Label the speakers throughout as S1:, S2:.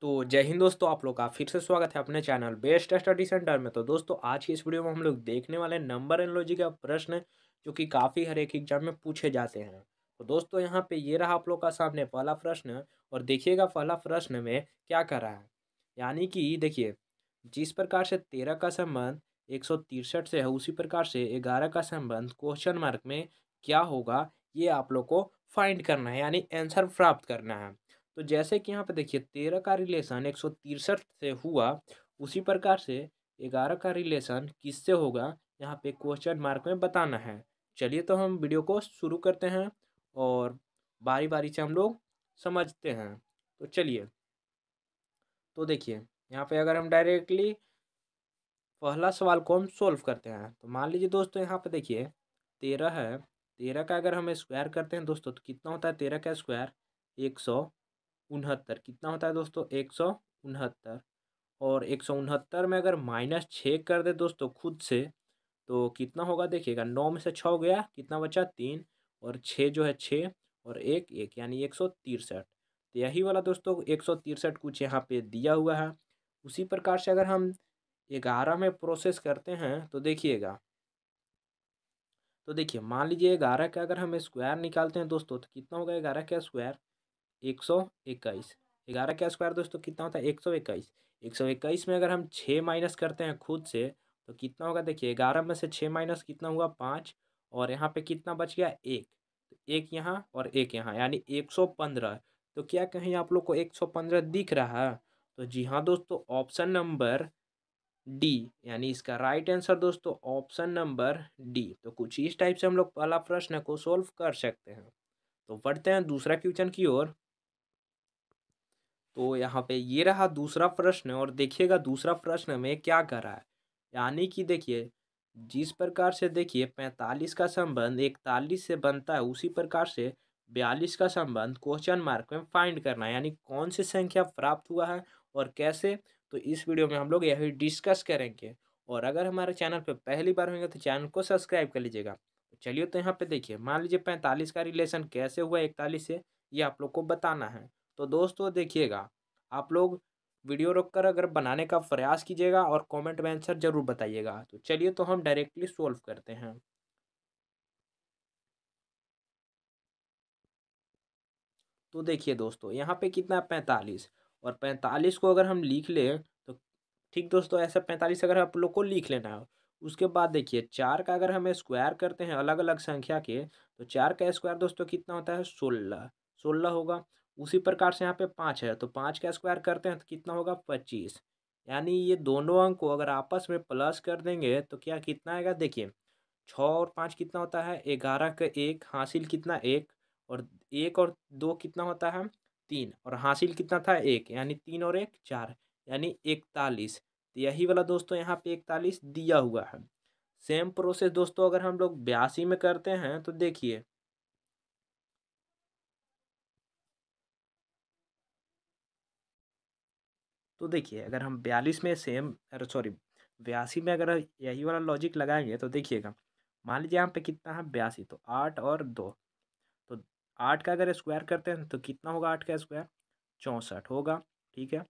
S1: तो जय हिंद दोस्तों, आप लोग का फिर से स्वागत है अपने चैनल बेस्ट स्टडी सेंटर में। तो दोस्तों आज की इस वीडियो में हम लोग देखने वाले नंबर एनालॉजी का प्रश्न जो कि काफ़ी हर एक एग्जाम में पूछे जाते हैं। तो दोस्तों यहाँ पे ये रहा आप लोग का सामने पहला प्रश्न। और देखिएगा पहला प्रश्न में क्या कर रहा है। यानी कि देखिए, जिस प्रकार से 13 का संबंध 163 से है, उसी प्रकार से 11 का संबंध क्वेश्चन मार्क में क्या होगा, ये आप लोग को फाइंड करना है, यानी आंसर प्राप्त करना है। तो जैसे कि यहाँ पे देखिए 13 का रिलेशन 163 से हुआ, उसी प्रकार से 11 का रिलेशन किससे होगा, यहाँ पे क्वेश्चन मार्क में बताना है। चलिए तो हम वीडियो को शुरू करते हैं और बारी बारी से हम लोग समझते हैं। तो चलिए, तो देखिए यहाँ पे अगर हम डायरेक्टली पहला सवाल को हम सोल्व करते हैं, तो मान लीजिए दोस्तों यहाँ पे देखिए 13 है। 13 का अगर हम स्क्वायर करते हैं दोस्तों, तो कितना होता है 13 का स्क्वायर 169। कितना होता है दोस्तों 169। और 169 में अगर -6 कर दे दोस्तों खुद से, तो कितना होगा देखिएगा, 9 में से 6 गया, कितना बचा 3। और 6 जो है 6 और एक एक, यानी 163। तो यही वाला दोस्तों 163 कुछ यहाँ पे दिया हुआ है। उसी प्रकार से अगर हम 11 में प्रोसेस करते हैं तो देखिएगा, तो देखिए मान लीजिए 11 का अगर हम स्क्वायर निकालते हैं दोस्तों, तो कितना होगा 11 का स्क्वायर 121। 11 का स्क्वायर दोस्तों कितना होता है 121। 121 में अगर हम 6 माइनस करते हैं खुद से, तो कितना होगा देखिए, 11 में से 6 माइनस कितना हुआ 5। और यहाँ पे कितना बच गया 1। तो एक यहाँ और एक यहाँ, यानी 115। तो क्या कहीं आप लोग को 115 दिख रहा है? तो जी हाँ दोस्तों, ऑप्शन नंबर डी, यानी इसका राइट आंसर दोस्तों ऑप्शन नंबर डी। तो कुछ इस टाइप से हम लोग पहला प्रश्न को सोल्व कर सकते हैं। तो बढ़ते हैं दूसरा क्वेश्चन की ओर। तो यहाँ पे ये रहा दूसरा प्रश्न, और देखिएगा दूसरा प्रश्न में क्या कर रहा है। यानी कि देखिए, जिस प्रकार से देखिए 45 का संबंध 41 से बनता है, उसी प्रकार से 42 का संबंध क्वेश्चन मार्क में फाइंड करना है, यानी कौन सी संख्या प्राप्त हुआ है और कैसे। तो इस वीडियो में हम लोग यही डिस्कस करेंगे। और अगर हमारे चैनल पे पहली बार होंगे तो चैनल को सब्सक्राइब कर लीजिएगा। तो चलिए, तो यहाँ पे देखिए मान लीजिए 45 का रिलेशन कैसे हुआ 41 से, ये आप लोग को बताना है। तो दोस्तों देखिएगा, आप लोग वीडियो रोककर अगर बनाने का प्रयास कीजिएगा और कमेंट में आंसर जरूर बताइएगा। तो चलिए, तो हम डायरेक्टली सॉल्व करते हैं। तो देखिए दोस्तों यहाँ पे कितना है 45। और 45 को अगर हम लिख लें तो ठीक दोस्तों, ऐसा 45 अगर आप लोग को लिख लेना है। उसके बाद देखिए 4 का अगर हम स्क्वायर करते हैं अलग अलग संख्या के, तो 4 का स्क्वायर दोस्तों कितना होता है 16। 16 होगा। उसी प्रकार से यहाँ पे 5 है, तो 5 का स्क्वायर करते हैं तो कितना होगा 25। यानी ये दोनों अंक को अगर आपस में प्लस कर देंगे तो क्या कितना आएगा देखिए, 6 और 5 कितना होता है 11 का एक हासिल कितना एक। और एक और दो कितना होता है 3, और हासिल कितना था एक, यानी 3 और एक 4, यानी 41। तो यही वाला दोस्तों यहाँ पे 41 दिया हुआ है। सेम प्रोसेस दोस्तों अगर हम लोग 82 में करते हैं तो देखिए, तो देखिए अगर हम 42 में सेम, अरे सॉरी 82 में अगर यही वाला लॉजिक लगाएंगे तो देखिएगा, मान लीजिए यहाँ पे कितना है 82, तो 8 और 2। तो 8 का अगर स्क्वायर करते हैं तो कितना होगा 8 का स्क्वायर 64 होगा। ठीक है।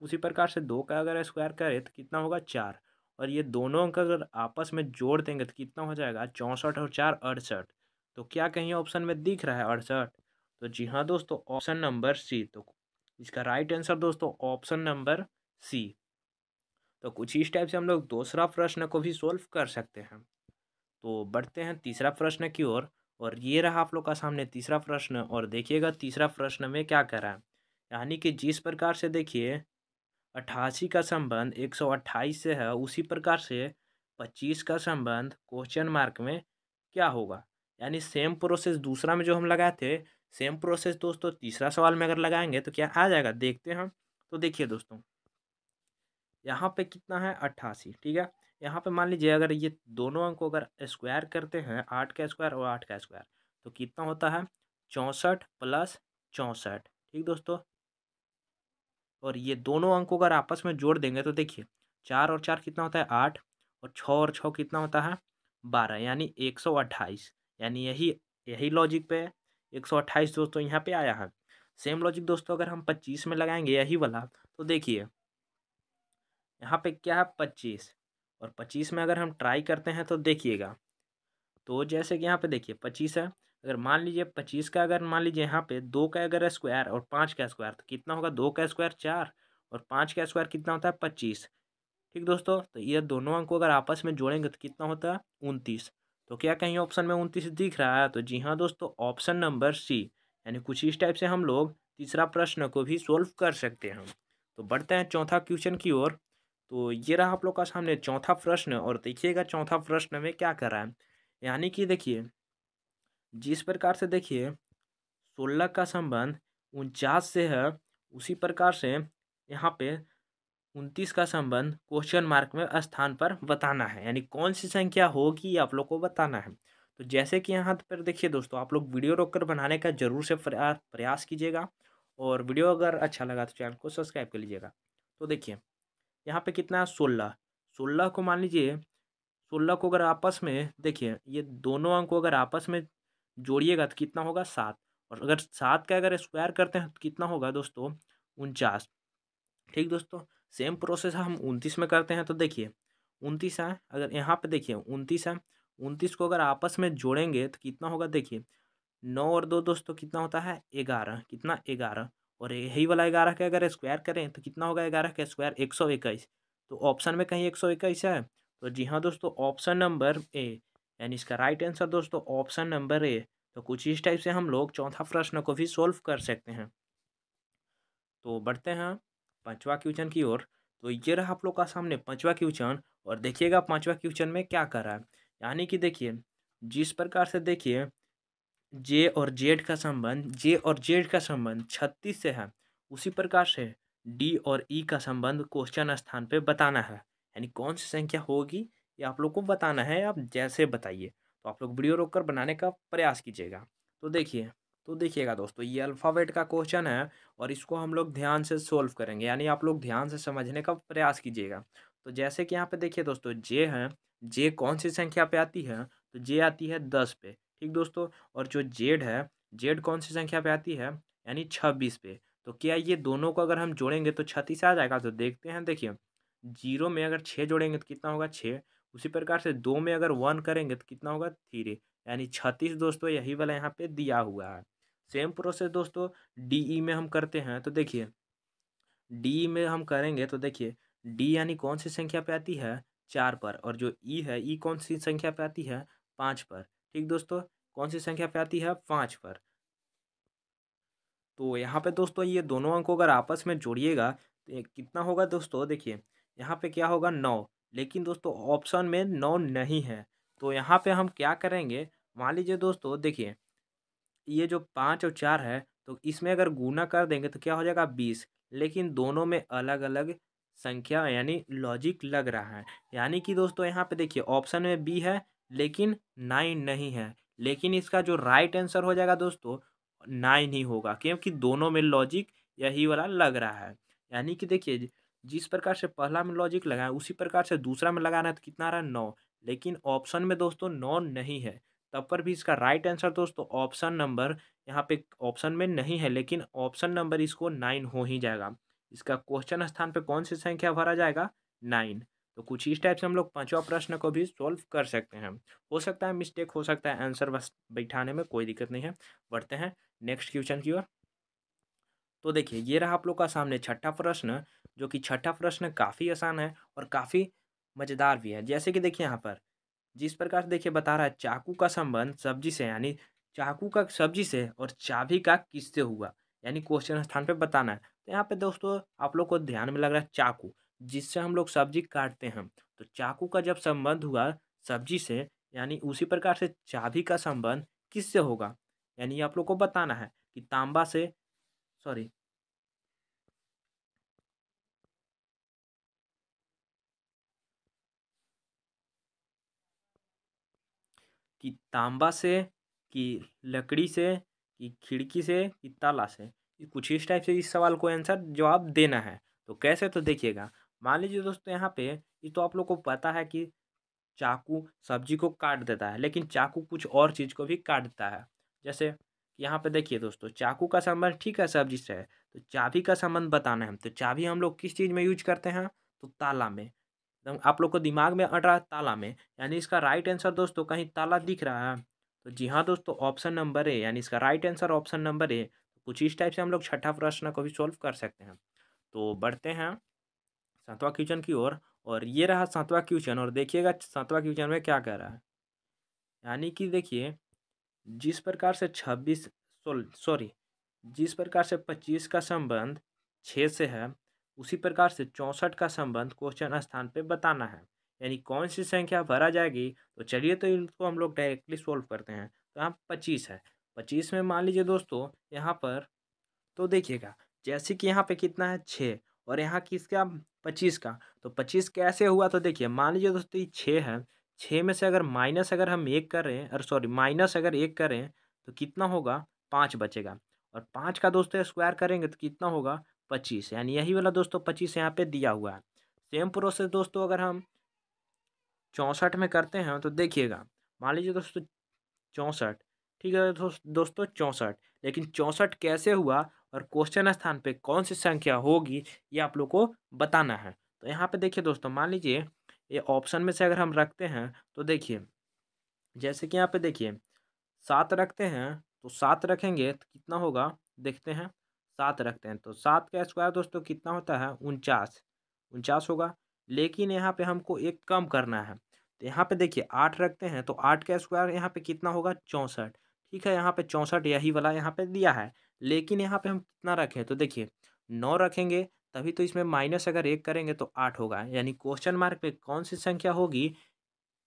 S1: उसी प्रकार से 2 का अगर स्क्वायर करें तो कितना होगा 4। और ये दोनों अंक अगर आपस में जोड़ देंगे तो कितना हो जाएगा 64 और 4 68। तो क्या कहीं ऑप्शन में दिख रहा है 68? तो जी हाँ दोस्तों, ऑप्शन नंबर सी। तो इसका राइट आंसर दोस्तों ऑप्शन नंबर सी। तो कुछ इस टाइप से हम लोग दूसरा प्रश्न को भी सोल्व कर सकते हैं। तो बढ़ते हैं तीसरा प्रश्न की ओर। और ये रहा आप लोग का सामने तीसरा प्रश्न, और देखिएगा तीसरा प्रश्न में क्या करा है। यानी कि जिस प्रकार से देखिए 88 का संबंध 128 से है, उसी प्रकार से 25 का संबंध क्वेश्चन मार्क में क्या होगा। यानी सेम प्रोसेस दूसरा में जो हम लगाए थे, सेम प्रोसेस दोस्तों तीसरा सवाल में अगर लगाएंगे तो क्या आ जाएगा देखते हैं। तो देखिए दोस्तों, यहाँ पे कितना है 88। ठीक है। यहाँ पे मान लीजिए अगर ये दोनों अंक को अगर स्क्वायर करते हैं, 8 का स्क्वायर और 8 का स्क्वायर, तो कितना होता है 64 प्लस 64। ठीक दोस्तों। और ये दोनों अंकों को अगर आपस में जोड़ देंगे तो देखिए 4 और 4 कितना होता है 8। और 6 और 6 कितना होता है 12, यानी 128। यानी यही यही लॉजिक पे 128 दोस्तों यहाँ पे आया है। सेम लॉजिक दोस्तों अगर हम 25 में लगाएंगे यही वाला, तो देखिए यहाँ पे क्या है 25, और 25 में अगर हम ट्राई करते हैं तो देखिएगा, तो जैसे कि यहाँ पे देखिए 25 है, अगर मान लीजिए 25 का अगर मान लीजिए यहाँ पे 2 का अगर स्क्वायर और 5 का स्क्वायर, तो कितना होगा, 2 का स्क्वायर 4 और 5 का स्क्वायर कितना होता है 25। ठीक दोस्तों, तो ये दोनों अंक को अगर आपस में जोड़ेंगे तो कितना होता है 29। तो क्या कहीं ऑप्शन में 29 दिख रहा है? तो जी हाँ दोस्तों, ऑप्शन नंबर सी, यानी कुछ इस टाइप से हम लोग तीसरा प्रश्न को भी सोल्व कर सकते हैं। तो बढ़ते हैं चौथा क्वेश्चन की ओर। तो ये रहा आप लोग का सामने चौथा प्रश्न, और देखिएगा चौथा प्रश्न में क्या कर रहा है। यानी कि देखिए जिस प्रकार से देखिए 16 का संबंध 49 से है, उसी प्रकार से यहाँ पे 29 का संबंध क्वेश्चन मार्क में स्थान पर बताना है, यानी कौन सी संख्या होगी ये आप लोग को बताना है। तो जैसे कि यहाँ पर देखिए दोस्तों, आप लोग वीडियो रोककर बनाने का जरूर से प्रयास कीजिएगा, और वीडियो अगर अच्छा लगा तो चैनल को सब्सक्राइब कर लीजिएगा। तो देखिए यहाँ पे कितना है 16, 16 को मान लीजिए, 16 को अगर आपस में देखिए ये दोनों अंक को अगर आपस में जोड़िएगा तो कितना होगा 7, और अगर 7 का अगर स्क्वायर करते हैं तो कितना होगा दोस्तों 49। ठीक दोस्तों, सेम प्रोसेस हम 29 में करते हैं। तो देखिए 29 है, अगर यहाँ पे देखिए 29 है, 29 को अगर आपस में जोड़ेंगे तो कितना होगा, देखिए 9 और 2 दोस्तों कितना होता है 11, कितना 11, और यही वाला 11 का अगर स्क्वायर करें तो कितना होगा 11 का स्क्वायर 121। तो ऑप्शन में कहीं 121 है, तो जी हाँ दोस्तों, ऑप्शन नंबर ए, यानी इसका राइट आंसर दोस्तों ऑप्शन नंबर ए। तो कुछ इस टाइप से हम लोग चौथा प्रश्न को भी सोल्व कर सकते हैं। तो बढ़ते हैं पांचवा क्वेश्चन की ओर। तो ये रहा आप लोग का सामने पांचवा क्वेश्चन, और देखिएगा पांचवा क्वेश्चन में क्या कर रहा है। यानी कि देखिए जिस प्रकार से देखिए जे और जेड का संबंध 36 से है, उसी प्रकार से डी और ई का संबंध क्वेश्चन स्थान पे बताना है, यानी कौन सी संख्या होगी ये आप लोग को बताना है, आप जैसे बताइए। तो आप लोग वीडियो रोककर बनाने का प्रयास कीजिएगा। तो देखिए, तो देखिएगा दोस्तों, ये अल्फ़ाबेट का क्वेश्चन है, और इसको हम लोग ध्यान से सोल्व करेंगे, यानी आप लोग ध्यान से समझने का प्रयास कीजिएगा। तो जैसे कि यहाँ पे देखिए दोस्तों जे है, जे कौन सी संख्या पे आती है, तो जे आती है 10 पे। ठीक दोस्तों, और जो जेड है, जेड कौन सी संख्या पे आती है, यानी 26 पे। तो क्या ये दोनों को अगर हम जोड़ेंगे तो 36 आ जाएगा? तो देखते हैं, देखिए 0 में अगर 6 जोड़ेंगे तो कितना होगा 6, उसी प्रकार से 2 में अगर 1 करेंगे तो कितना होगा 3, यानी 36 दोस्तों यही वाला यहाँ पे दिया हुआ है। सेम प्रोसेस दोस्तों डीई में हम करते हैं। तो देखिए डी में हम करेंगे तो देखिए डी यानी कौन सी संख्या पे आती है 4 पर, और जो ई है, ई कौन सी संख्या पे आती है 5 पर। ठीक दोस्तों, कौन सी संख्या पे आती है 5 पर। तो यहाँ पे दोस्तों ये दोनों अंक को अगर आपस में जोड़िएगा तो ये कितना होगा दोस्तों, देखिए यहाँ पे क्या होगा 9, लेकिन दोस्तों ऑप्शन में 9 नहीं है। तो यहाँ पे हम क्या करेंगे, मान लीजिए दोस्तों देखिए ये जो 5 और 4 है, तो इसमें अगर गुना कर देंगे तो क्या हो जाएगा 20, लेकिन दोनों में अलग अलग संख्या यानी लॉजिक लग रहा है। यानी कि दोस्तों यहाँ पे देखिए ऑप्शन में बी है, लेकिन 9 नहीं है, लेकिन इसका जो राइट आंसर हो जाएगा दोस्तों 9 ही होगा, क्योंकि दोनों में लॉजिक यही वाला लग रहा है। यानी कि देखिए जिस प्रकार से पहला में लॉजिक लगा है उसी प्रकार से दूसरा में लगाना है, तो कितना आ रहा है 9, लेकिन ऑप्शन में दोस्तों 9 नहीं है, तब पर भी इसका राइट आंसर दोस्तों ऑप्शन नंबर यहाँ पे ऑप्शन में नहीं है, लेकिन ऑप्शन नंबर इसको 9 हो ही जाएगा। इसका क्वेश्चन स्थान पे कौन सी संख्या भरा जाएगा 9। तो कुछ इस टाइप से हम लोग पांचवा प्रश्न को भी सोल्व कर सकते हैं। हो सकता है मिस्टेक, हो सकता है आंसर बस बैठाने में, कोई दिक्कत नहीं है। बढ़ते हैं नेक्स्ट क्वेश्चन की ओर। तो देखिए ये रहा आप लोग का सामने छठा प्रश्न, जो कि छठा प्रश्न काफ़ी आसान है और काफ़ी मज़ेदार भी है। जैसे कि देखिए यहाँ पर जिस प्रकार से देखिए बता रहा है चाकू का संबंध सब्जी से, यानी चाकू का सब्जी से और चाबी का किससे हुआ, यानी क्वेश्चन स्थान पे बताना है। तो यहाँ पे दोस्तों आप लोग को ध्यान में लग रहा है चाकू, जिससे हम लोग सब्जी काटते हैं। तो चाकू का जब संबंध हुआ सब्जी से, यानी उसी प्रकार से चाबी का संबंध किससे होगा, यानी आप लोग को बताना है कि तांबा से, सॉरी, कि तांबा से, कि लकड़ी से, कि खिड़की से, कि ताला से। ये कुछ इस टाइप से इस सवाल को आंसर जवाब देना है। तो कैसे, तो देखिएगा मान लीजिए दोस्तों यहाँ पे ये तो आप लोग को पता है कि चाकू सब्जी को काट देता है, लेकिन चाकू कुछ और चीज़ को भी काट देता है। जैसे यहाँ पे देखिए दोस्तों, चाकू का संबंध ठीक है सब्जी से है, तो चाबी का संबंध बताना है हम, तो चाबी हम लोग किस चीज़ में यूज करते हैं, तो ताला में। एकदम आप लोग को दिमाग में अड़ रहा है ताला में, यानी इसका राइट आंसर दोस्तों कहीं ताला दिख रहा है, तो जी हाँ दोस्तों, ऑप्शन नंबर ए, यानी इसका right answer option number A. कुछ इस टाइप से हम लोग छठा प्रश्न को भी सॉल्व कर सकते हैं। तो बढ़ते हैं सातवां क्वेश्चन की ओर, और ये रहा सातवां क्वेश्चन, और देखिएगा सातवां क्वेश्चन में क्या कह रहा है। यानी कि देखिए, जिस प्रकार से 26 सॉरी जिस प्रकार से 25 का संबंध 6 से है, उसी प्रकार से 64 का संबंध क्वेश्चन स्थान पे बताना है। यानी कौन सी संख्या भरा जाएगी, तो चलिए तो इनको हम लोग डायरेक्टली सोल्व करते हैं। तो यहाँ 25 है, 25 में मान लीजिए दोस्तों यहाँ पर, तो देखिएगा जैसे कि यहाँ पे कितना है 6, और यहाँ किसका 25 का, तो 25 कैसे हुआ, तो देखिए मान लीजिए दोस्तों ये 6 है, 6 में से अगर माइनस अगर हम एक करें, अरे सॉरी माइनस अगर एक करें तो कितना होगा, 5 बचेगा, और 5 का दोस्तों स्क्वायर करेंगे तो कितना होगा, 25, यानी यही वाला दोस्तों 25 यहाँ पे दिया हुआ है। सेम प्रोसेस दोस्तों अगर हम 64 में करते हैं तो देखिएगा, मान लीजिए दोस्तों 64, ठीक है दोस्तों 64, लेकिन 64 कैसे हुआ और क्वेश्चन स्थान पे कौन सी संख्या होगी, ये आप लोग को बताना है। तो यहाँ पे देखिए दोस्तों, मान लीजिए ये ऑप्शन में से अगर हम रखते हैं तो देखिए, जैसे कि यहाँ पे देखिए 7 रखते हैं, तो 7 रखेंगे तो कितना होगा, देखते हैं। 7 रखते हैं तो 7 का स्क्वायर दोस्तों कितना होता है, 49, 49 होगा। लेकिन यहाँ पे हमको एक कम करना है, तो यहाँ पे देखिए 8 रखते हैं, तो 8 का स्क्वायर यहाँ पे कितना होगा, 64। ठीक है, यहाँ पे 64 यही वाला यहाँ पे दिया है, लेकिन यहाँ पे हम कितना रखें, तो देखिए 9 रखेंगे, तभी तो इसमें माइनस अगर एक करेंगे तो 8 होगा, यानी क्वेश्चन मार्क पे कौन सी संख्या होगी,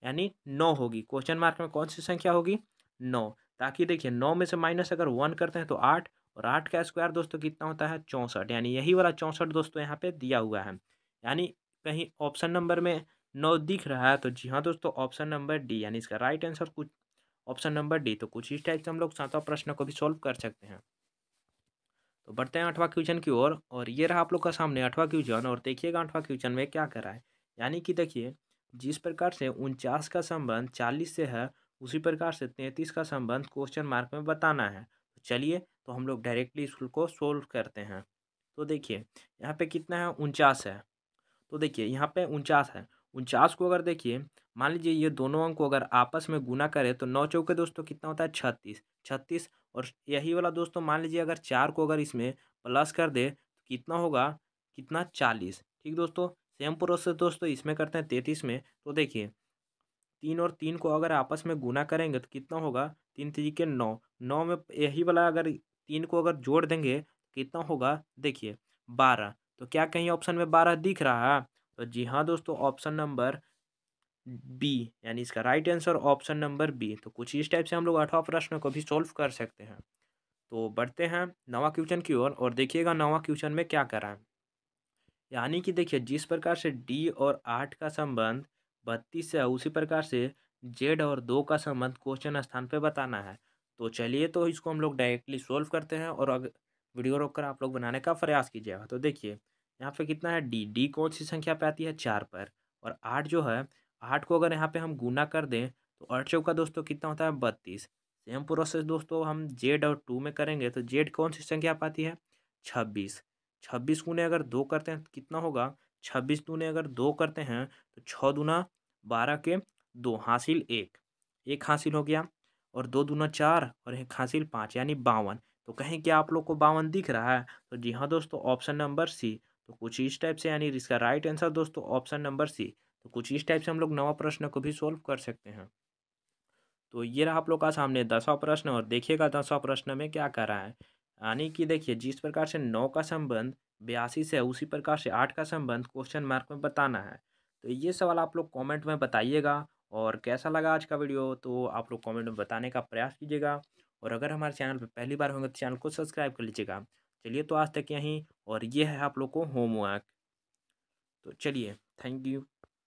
S1: यानी 9 होगी। क्वेश्चन मार्क में कौन सी संख्या होगी, 9। ताकि देखिए 9 में से माइनस अगर 1 करते हैं तो 8, और 8 का स्क्वायर दोस्तों कितना होता है, 64, यानी यही वाला 64 दोस्तों यहाँ पे दिया हुआ है। यानी कहीं ऑप्शन नंबर में 9 दिख रहा है, तो जी हाँ दोस्तों, ऑप्शन नंबर डी, यानी इसका राइट आंसर कुछ ऑप्शन नंबर डी। तो कुछ इस टाइप से हम लोग सातवां प्रश्न को भी सॉल्व कर सकते हैं। तो बढ़ते हैं आठवां क्वेश्चन की ओर, और ये रहा आप लोग का सामने आठवां क्वेश्चन, और देखिएगा आठवां क्वेश्चन में क्या कर रहा है। यानी कि देखिए, जिस प्रकार से 49 का संबंध 40 से है, उसी प्रकार से 33 का संबंध क्वेश्चन मार्क में बताना है। तो चलिए तो हम लोग डायरेक्टली इसको सोल्व करते हैं। तो देखिए यहाँ पे कितना है, 49 है, तो देखिए यहाँ पे 49 है, 49 को अगर देखिए, मान लीजिए ये दोनों अंक को अगर आपस में गुना करें तो 9 चौके दोस्तों कितना होता है, 36, 36, और यही वाला दोस्तों मान लीजिए अगर 4 को अगर इसमें प्लस कर दे तो कितना होगा, कितना 40। ठीक दोस्तों, सेम प्रोसेस दोस्तों इसमें करते हैं 33 में। तो देखिए 3 और 3 को अगर आपस में गुना करेंगे तो कितना होगा, 3 3 9, 9 में यही वाला अगर 3 को अगर जोड़ देंगे तो कितना होगा, देखिए 12। तो क्या कहीं ऑप्शन में 12 दिख रहा है, तो जी हाँ दोस्तों, ऑप्शन नंबर बी, यानी इसका right answer option number B. तो कुछ इस टाइप से हम लोग आठवां प्रश्न को भी सॉल्व कर सकते हैं। तो बढ़ते हैं नवा क्वेश्चन की ओर, और देखिएगा नवा क्वेश्चन में क्या करा है। यानी कि देखिए, जिस प्रकार से डी और 8 का संबंध 32 से है, उसी प्रकार से जेड और 2 का संबंध क्वेश्चन स्थान पे बताना है। तो चलिए तो इसको हम लोग डायरेक्टली सोल्व करते हैं, और अगर वीडियो रोक कर आप लोग बनाने का प्रयास कीजिएगा। तो देखिए यहाँ पे कितना है, डी, डी कौन सी संख्या पे आती है, 4 पर, और 8 जो है, 8 को अगर यहाँ पे हम गुना कर दें तो 8 चौका दोस्तों कितना होता है, 32। सेम प्रोसेस दोस्तों हम जेड और 2 में करेंगे, तो जेड कौन सी संख्या पे आती है, 26, 26 गुने अगर 2 करते हैं तो कितना होगा, 26 दूने अगर 2 करते हैं तो 6 दूना 12 के 2 हासिल 1, 1 हासिल हो गया, और 2 दूना 4 और 1 हासिल 5, यानी 52। तो कहीं क्या आप लोग को 52 दिख रहा है, तो जी हाँ दोस्तों, ऑप्शन नंबर सी। तो कुछ इस टाइप से, यानी इसका राइट आंसर दोस्तों ऑप्शन नंबर सी। तो कुछ इस टाइप से हम लोग नवा प्रश्न को भी सोल्व कर सकते हैं। तो ये रहा आप लोग का सामने 10वां प्रश्न, और देखिएगा 10वां प्रश्न में क्या कर रहा है। यानी कि देखिए, जिस प्रकार से 9 का संबंध 82 से है, उसी प्रकार से 8 का संबंध क्वेश्चन मार्क में बताना है। तो ये सवाल आप लोग कमेंट में बताइएगा, और कैसा लगा आज का वीडियो तो आप लोग कमेंट में बताने का प्रयास कीजिएगा, और अगर हमारे चैनल पर पहली बार होंगे तो चैनल को सब्सक्राइब कर लीजिएगा। चलिए तो आज तक यहीं, और ये है आप लोग को होमवर्क। तो चलिए, थैंक यू।